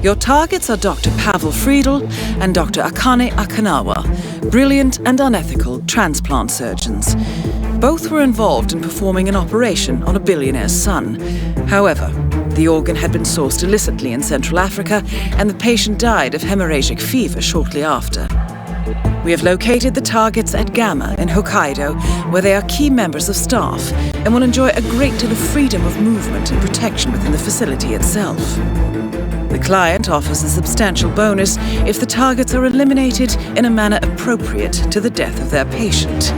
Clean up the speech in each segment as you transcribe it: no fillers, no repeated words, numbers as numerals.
Your targets are Dr. Pavel Friedel and Dr. Akane Akanawa, brilliant and unethical transplant surgeons. Both were involved in performing an operation on a billionaire's son. However, the organ had been sourced illicitly in Central Africa, and the patient died of hemorrhagic fever shortly after. We have located the targets at Gamma in Hokkaido, where they are key members of staff and will enjoy a great deal of freedom of movement and protection within the facility itself. The client offers a substantial bonus if the targets are eliminated in a manner appropriate to the death of their patient.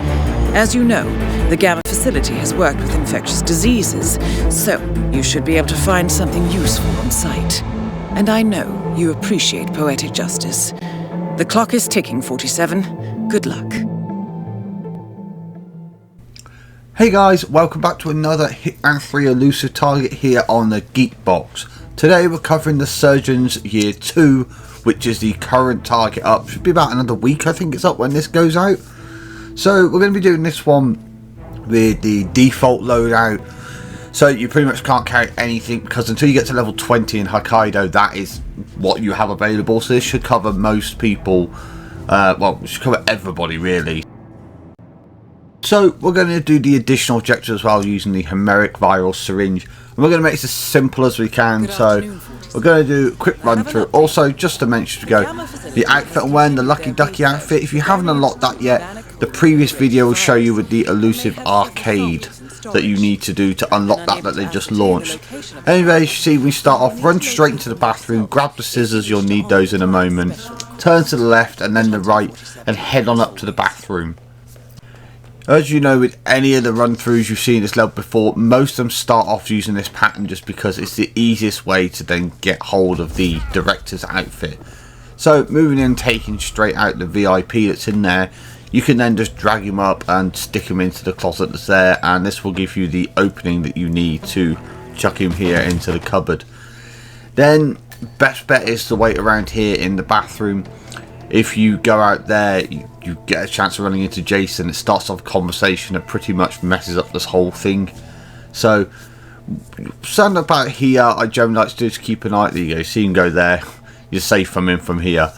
As you know, the Gamma facility has worked with infectious diseases, so you should be able to find something useful on site. And I know you appreciate poetic justice. The clock is ticking, 47. Good luck. Hey guys, welcome back to another Hitman 3 Elusive target here on the Geek Box. Today we're covering the Surgeons Year 2, which is the current target up. Should be about another week, I think it's up when this goes out. So we're going to be doing this one with the default loadout. So you pretty much can't carry anything, because until you get to level 20 in Hokkaido, that is what you have available. So this should cover most people, well, it should cover everybody really. So we're going to do the additional objectives as well using the Homeric viral syringe. And we're going to make this as simple as we can. So we're going to do a quick run through. Also, just to mention to go, the outfit I'm wearing, the Lucky Ducky outfit, if you haven't unlocked that yet, the previous video will show you with the Elusive Arcade that you need to do to unlock that they just launched. Anyway, as you see, we start off, run straight into the bathroom, grab the scissors, you'll need those in a moment, turn to the left and then the right and head on up to the bathroom. As you know, with any of the run-throughs you've seen in this level before, most of them start off using this pattern just because it's the easiest way to then get hold of the director's outfit. So moving in, taking straight out the VIP that's in there, you can then just drag him up and stick him into the closet that's there, and this will give you the opening that you need to chuck him here into the cupboard. Then best bet is to wait around here in the bathroom. If you go out there, you get a chance of running into Jason. It starts off a conversation that pretty much messes up this whole thing. So something about here I generally like to do is keep an eye. There you go, see him go there. You're safe from him from here.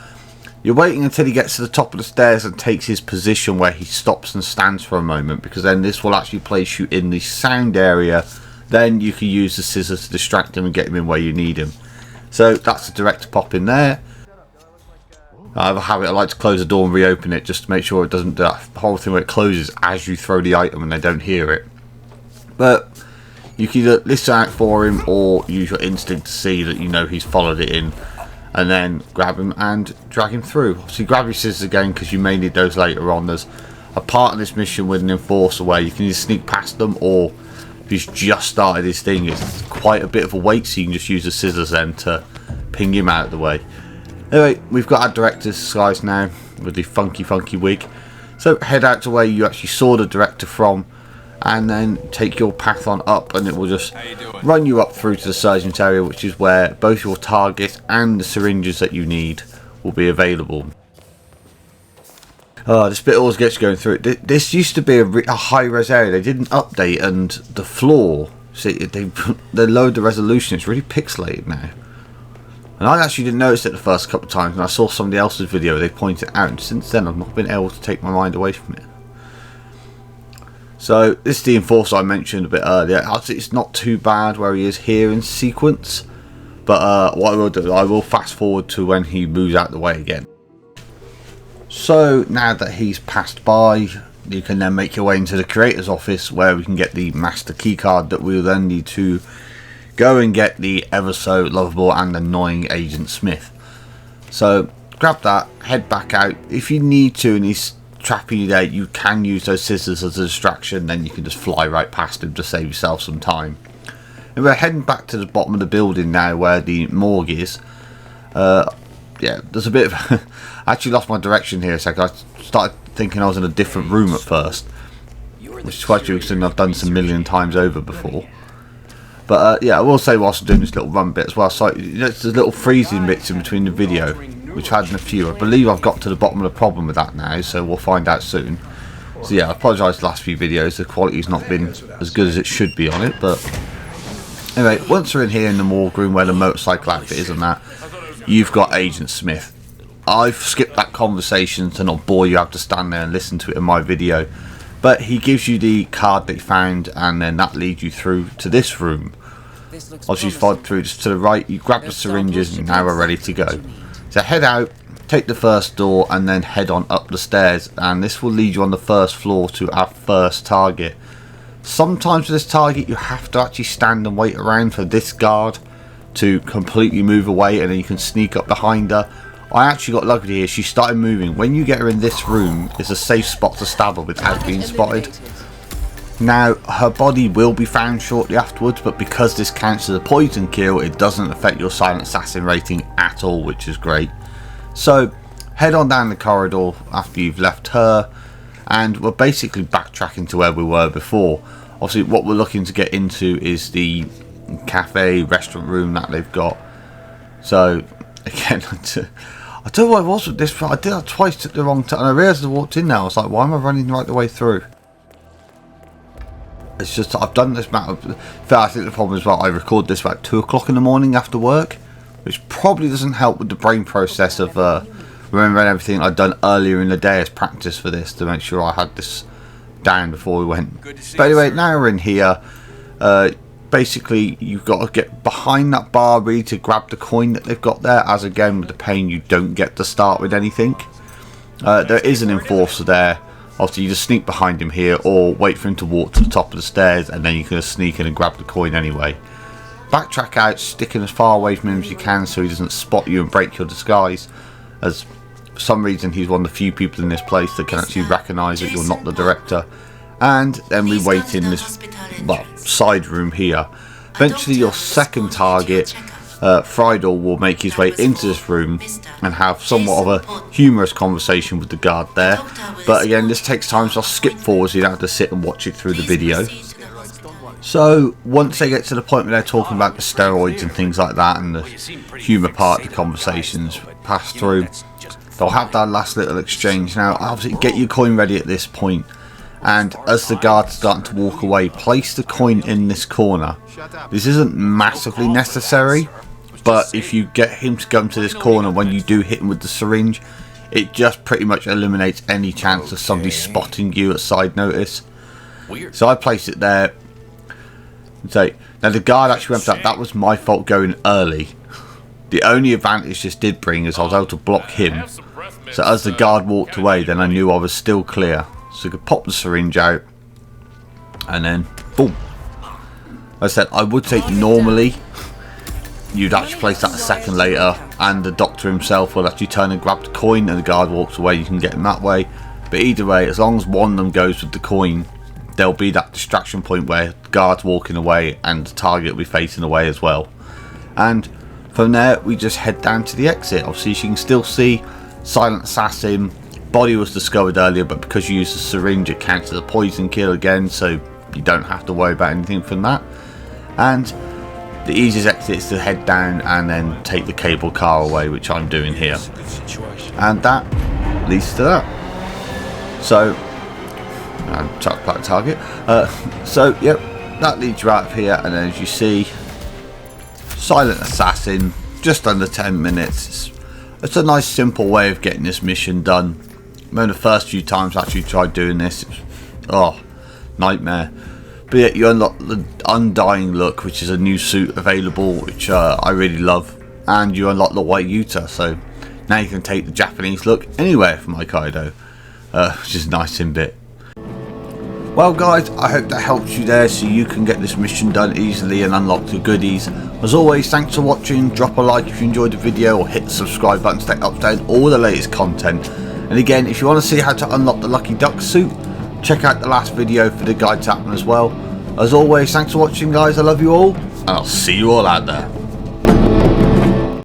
You're waiting until he gets to the top of the stairs and takes his position where he stops and stands for a moment, because then this will actually place you in the sound area. Then you can use the scissors to distract him and get him in where you need him. So that's the direct pop in there. I have a habit, I like to close the door and reopen it just to make sure it doesn't do that whole thing where it closes as you throw the item and they don't hear it. But you can either listen out for him or use your instinct to see that you know he's followed it in, and then grab him and drag him through. Obviously grab your scissors again because you may need those later on. There's a part of this mission with an enforcer where you can either sneak past them, or if he's just started his thing, it's quite a bit of a wait, so you can just use the scissors then to ping him out of the way. Anyway, we've got our director's disguise now with the funky wig. So head out to where you actually saw the director from, and then take your path on up, and it will just run you up through to the surgeon's area, which is where both your targets and the syringes that you need will be available. This bit always gets going through it. This used to be a high-res area. They didn't update, and the floor, see, they lowered the resolution. It's really pixelated now. And I actually didn't notice it the first couple of times, and I saw somebody else's video where they pointed it out, and since then I've not been able to take my mind away from it. So this is the enforcer I mentioned a bit earlier. It's not too bad where he is here in sequence, but what I will do, I will fast forward to when he moves out the way again. So now that he's passed by, you can then make your way into the creator's office, where we can get the master keycard that we'll then need to go and get the ever so lovable and annoying Agent Smith. So grab that, head back out. If you need to and he's trapping you there, you can use those scissors as a distraction, then you can just fly right past him to save yourself some time. And we're heading back to the bottom of the building now where the morgue is. Yeah, there's a bit of I actually lost my direction here a second. I started thinking I was in a different room at first, which is quite interesting. I've done this a million times over before. But yeah, I will say whilst I'm doing this little run bit as well, so there's little freezing bits in between the video, which I've had in a few. I believe I've got to the bottom of the problem with that now, so we'll find out soon. So yeah, I apologise for the last few videos, the quality's not been as good as it should be on it, but anyway, once we're in here in the morgue room where the motorcycle outfit is and that, you've got Agent Smith. I've skipped that conversation to not bore you, have to stand there and listen to it in my video. But he gives you the card that he found, and then that leads you through to this room. As you followed through just to the right, you grab the syringes and now we're ready to go. So head out, take the first door and then head on up the stairs, and this will lead you on the first floor to our first target. Sometimes for this target you have to actually stand and wait around for this guard to completely move away, and then you can sneak up behind her. I actually got lucky here, she started moving. When you get her in this room, it's a safe spot to stab her without being spotted. Now, her body will be found shortly afterwards, but because this counts as a poison kill, it doesn't affect your silent assassin rating at all, which is great. So, head on down the corridor after you've left her, and we're basically backtracking to where we were before. Obviously, what we're looking to get into is the cafe, restaurant room that they've got. So, again, I don't know what it was with this, but I did that twice, took the wrong turn, and I realised I walked in now. I was like, why am I running right the way through? It's just I've done this matter. I think the problem is, well, I record this about 2 o'clock in the morning after work, which probably doesn't help with the brain process of remembering everything I'd done earlier in the day as practice for this, to make sure I had this down before we went. But anyway, now we're in here. Basically, you've got to get behind that bar really to grab the coin that they've got there, as again with the pain you don't get to start with anything. There is an enforcer there. Obviously, you just sneak behind him here, or wait for him to walk to the top of the stairs, and then you can just sneak in and grab the coin anyway. Backtrack out, sticking as far away from him as you can so he doesn't spot you and break your disguise, as for some reason he's one of the few people in this place that can actually recognise that you're not the director. And then we wait in this side room here. Eventually your second target, Friedel, will make his way into this room and have somewhat of a humorous conversation with the guard there. But again, this takes time, so I'll skip forward so you don't have to sit and watch it through the video. So once they get to the point where they're talking about the steroids and things like that, and the humour part of the conversations pass through, they'll have that last little exchange. Now obviously get your coin ready at this point, and as the guard's starting to walk away, place the coin in this corner. This isn't massively necessary, but if you get him to come to this corner when you do hit him with the syringe, it just pretty much eliminates any chance of somebody spotting you at side notice. So I placed it there. So now the guard actually went up. That was my fault going early. The only advantage this did bring is I was able to block him. So as the guard walked away, then I knew I was still clear. So I could pop the syringe out, and then boom. Like I said, I would say normally you'd actually place that a second later, and the doctor himself will actually turn and grab the coin, and the guard walks away. You can get him that way. But either way, as long as one of them goes with the coin, there'll be that distraction point where the guard's walking away and the target will be facing away as well. And from there, we just head down to the exit. Obviously, you can still see silent assassin. Body was discovered earlier, but because you use the syringe, it counts as a poison kill again, so you don't have to worry about anything from that. And the easiest exit is to head down and then take the cable car away, which I'm doing here. And that leads to that. So, chuck back target. So, yep, that leads you out of here, and then as you see, silent assassin, just under 10 minutes. It's a nice simple way of getting this mission done. I remember the first few times I actually tried doing this, it was, nightmare. But yeah, you unlock the Undying look, which is a new suit available, which I really love. And you unlock the White Yuta, so now you can take the Japanese look anywhere from Hokkaido, which is a nice in bit. Well guys, I hope that helps you there so you can get this mission done easily and unlock the goodies. As always, thanks for watching. Drop a like if you enjoyed the video, or hit the subscribe button to stay up to date on all the latest content. And again, if you want to see how to unlock the Lucky Duck suit, check out the last video for the guide to happen as well. As always, thanks for watching guys, I love you all, and I'll see you all out there.